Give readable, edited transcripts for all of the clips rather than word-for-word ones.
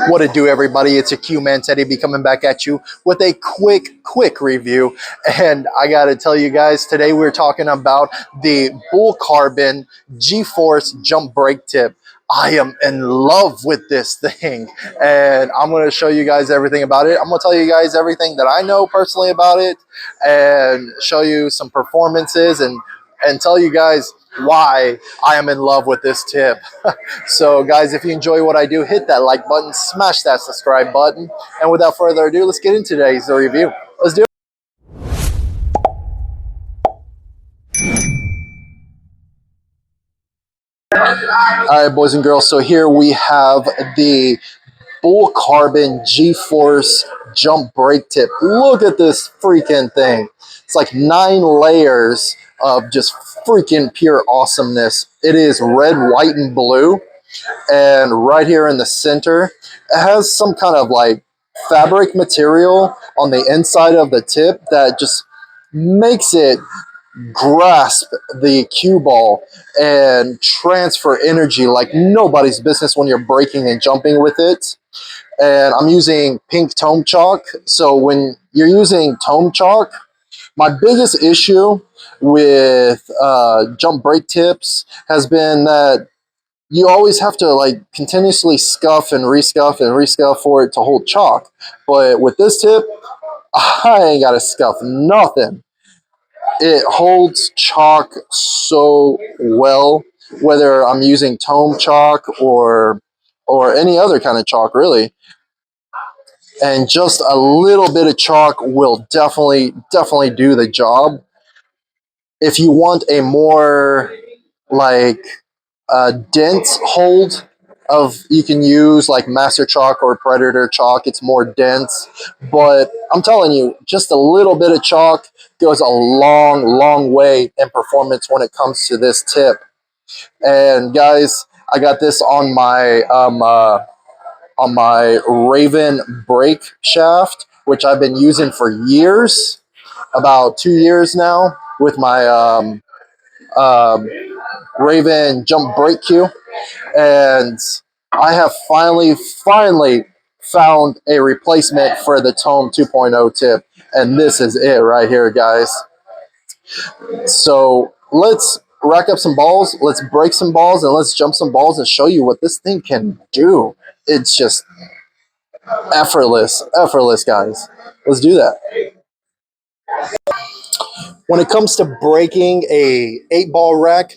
What it do, everybody? It's a Q-Man Teddy be coming back at you with a quick review. And I got to tell you guys, today we're talking about the Bull Carbon G-Force Jump Brake Tip. I am in love with this thing, and I'm going to show you guys everything about it. I'm going to tell you guys everything that I know personally about it and show you some performances and tell you guys why I am in love with this tip. So guys, if you enjoy what I do, hit that like button, smash that subscribe button, and without further ado, let's get into today's review. Let's do it. All right, boys and girls, so here we have the Bull Carbon G-Force Jump Brake Tip. Look at this freaking thing. It's like 9 layers of just freaking pure awesomeness. It is red, white, and blue. And right here in the center, it has some kind of like fabric material on the inside of the tip that just makes it grasp the cue ball and transfer energy like nobody's business when you're braking and jumping with it. And I'm using pink tome chalk. So when you're using tome chalk, my biggest issue with jump brake tips has been that you always have to like continuously scuff and rescuff and rescuff for it to hold chalk. But with this tip, I ain't got to scuff nothing. It holds chalk so well, whether I'm using tome chalk or any other kind of chalk, really. And just a little bit of chalk will definitely do the job. If you want a more like dense hold of, you can use like Master Chalk or Predator chalk. It's more dense, but I'm telling you, just a little bit of chalk goes a long way in performance when it comes to this tip. And guys, I got this on my Raven brake shaft, which I've been using for years, about 2 years now, with my Raven jump brake cue. And I have finally found a replacement for the Tome 2.0 tip, and this is it right here, guys. So let's rack up some balls, let's break some balls, and let's jump some balls and show you what this thing can do. It's just effortless, guys. Let's do that. When it comes to breaking a 8-ball rack,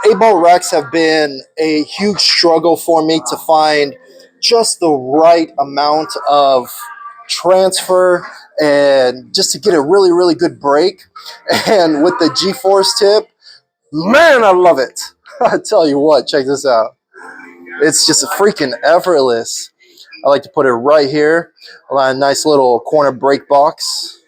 8-ball racks have been a huge struggle for me to find just the right amount of transfer and just to get a really good break. And with the G-Force tip, man, I love it. I tell you what, check this out. It's just freaking effortless. I like to put it right here, a nice little corner brake box.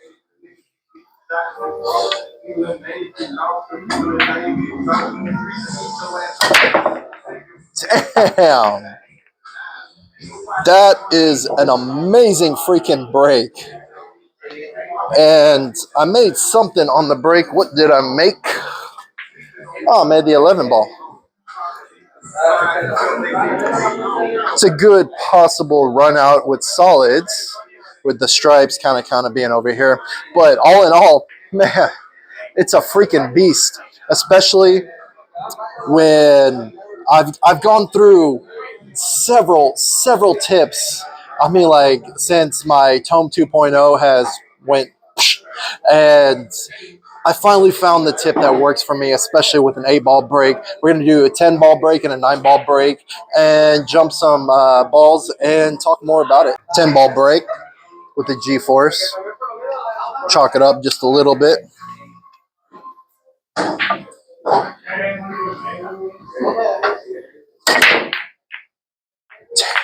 Damn. That is an amazing freaking brake. And I made something on the brake. What did I make? Oh, I made the 11 ball. It's a good possible run out with solids, with the stripes kind of being over here. But all in all, man, it's a freaking beast. Especially when I've gone through several tips. I mean, like, since my Tome 2.0 has went, and I finally found the tip that works for me, especially with an 8-ball break. We're going to do a 10-ball break and a 9-ball break and jump some balls and talk more about it. 10-ball break with the G-Force. Chalk it up just a little bit.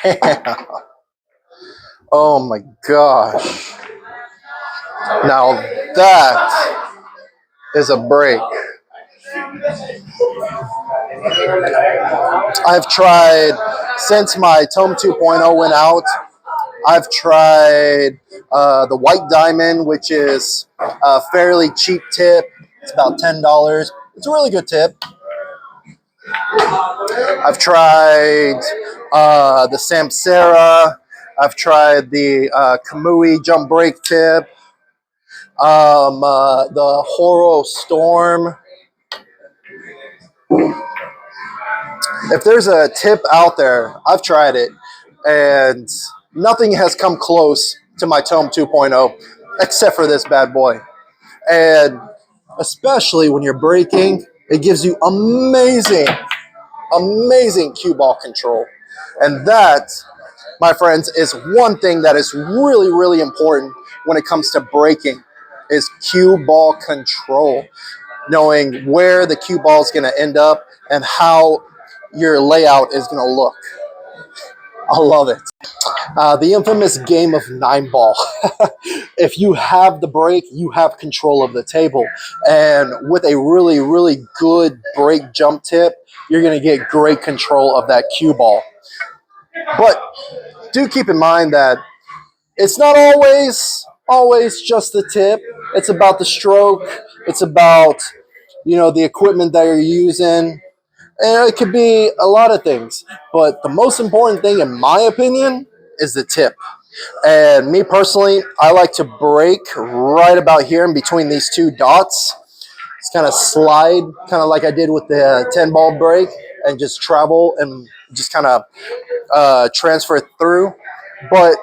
Damn. Oh my gosh. Now that is a break. I've tried, since my Tome 2.0 went out, I've tried the White Diamond, which is a fairly cheap tip. It's about $10. It's a really good tip. I've tried the Samsara. I've tried the Kamui jump brake tip. The Horo Storm. If there's a tip out there, I've tried it, and nothing has come close to my Tome 2.0 except for this bad boy. And especially when you're braking, it gives you amazing cue ball control. And that, my friends, is one thing that is really important when it comes to braking, is cue ball control. Knowing where the cue ball is going to end up and how your layout is going to look. I love it. The infamous game of 9-ball. If you have the brake, you have control of the table. And with a really good brake jump tip, you're going to get great control of that cue ball. But do keep in mind that it's not always just the tip. It's about the stroke. It's about, the equipment that you're using. And it could be a lot of things. But the most important thing, in my opinion, is the tip. And me personally, I like to brake right about here in between these two dots. Just kind of slide, kind of like I did with the 10-ball brake, and just travel and just kind of transfer through. But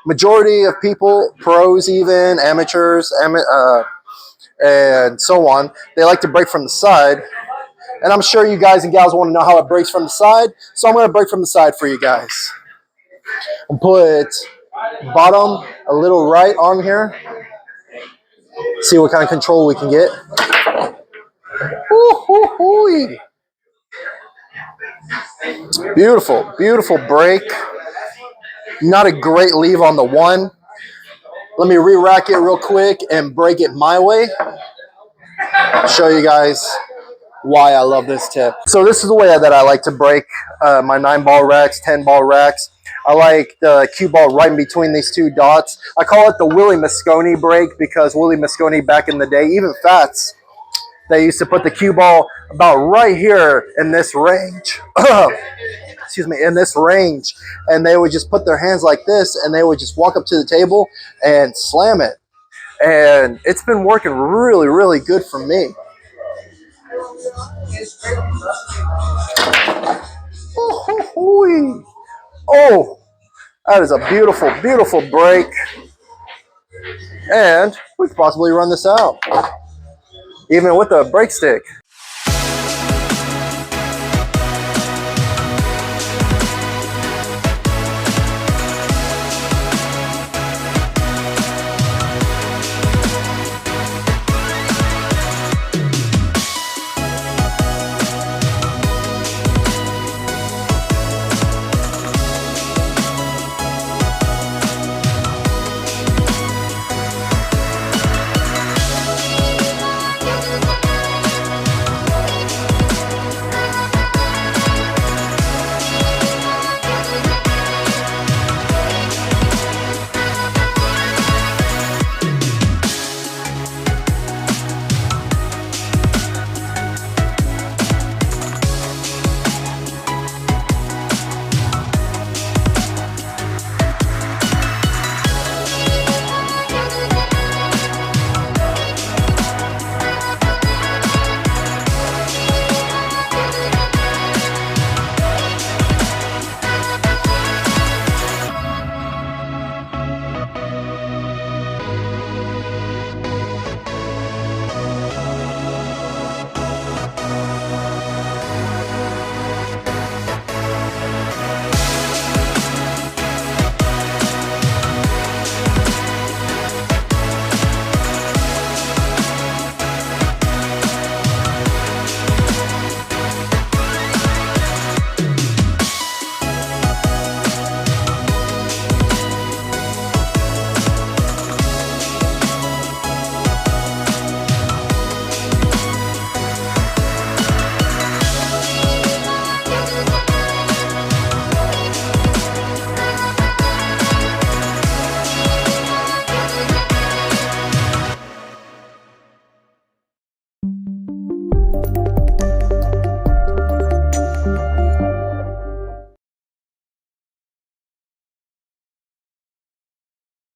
majority of people, pros even, amateurs, and so on, they like to brake from the side. And I'm sure you guys and gals want to know how it breaks from the side, so I'm going to break from the side for you guys. I'll put bottom a little right on here. See what kind of control we can get. Ooh. Beautiful break. Not a great leave on the one. Let me re-rack it real quick and break it my way. I'll show you guys why I love this tip. So this is the way that I like to break my 9-ball racks, 10-ball racks. I like the cue ball right in between these two dots. I call it the Willie Mosconi break because Willie Mosconi back in the day, even Fats, they used to put the cue ball about right here in this range. Excuse me, in this range. And they would just put their hands like this and they would just walk up to the table and slam it. And it's been working really good for me. Oh, that is a beautiful break. And we could possibly run this out, even with a brake stick.